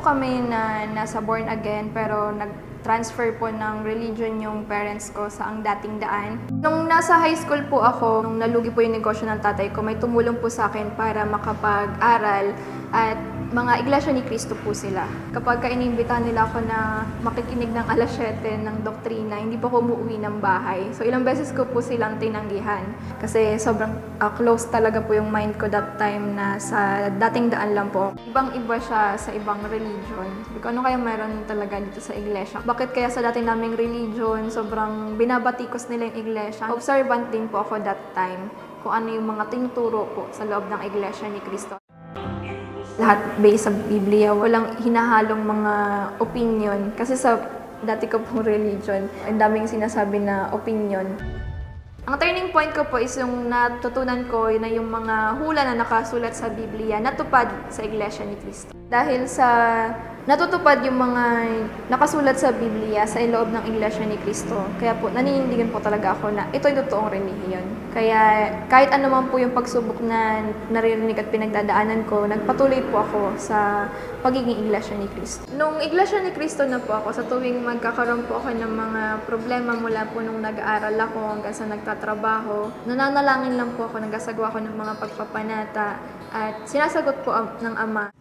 po kami na nasa born again pero nag-transfer po ng religion yung parents ko sa ang dating daan. Nung nasa high school po ako, nung nalugi po yung negosyo ng tatay ko, may tumulong po sa akin para makapag-aral at mga Iglesia ni Cristo po sila. Kapag inimbitahan nila ako na makikinig ng alas 7 ng doktrina, hindi po ako umuwi ng bahay. So ilang beses ko po silang tinanggihan kasi sobrang close talaga po yung mind ko that time na sa dating daan lang po. Ibang-iba siya sa ibang religion. Sabi ko, ano kaya meron talaga dito sa iglesia? Bakit kaya sa dating naming religion, sobrang binabatikos nila yung iglesia? Observant din po ako that time kung ano yung mga tinuturo po sa loob ng Iglesia ni Cristo. Lahat based sa Biblia, walang hinahalong mga opinion. Kasi sa dati ko pong religion, ang daming sinasabi na opinion. Ang turning point ko po is yung natutunan ko na yung mga hula na nakasulat sa Biblia natupad sa Iglesia ni Cristo. Dahil sa natutupad yung mga nakasulat sa Biblia sa loob ng Iglesia ni Cristo. Kaya po, naninindigan po talaga ako na ito yung totoong relihiyon. Kaya kahit ano man po yung pagsubok na naririnig at pinagdadaanan ko, nagpatuloy po ako sa pagiging Iglesia ni Cristo. Nung Iglesia ni Cristo na po ako, sa tuwing magkakaroon po ako ng mga problema mula po nung nag-aaral ako hanggang sa nagtatrabaho, nananalangin lang po ako, nagasagawa ko ng mga pagpapanata at sinasagot po ng Ama.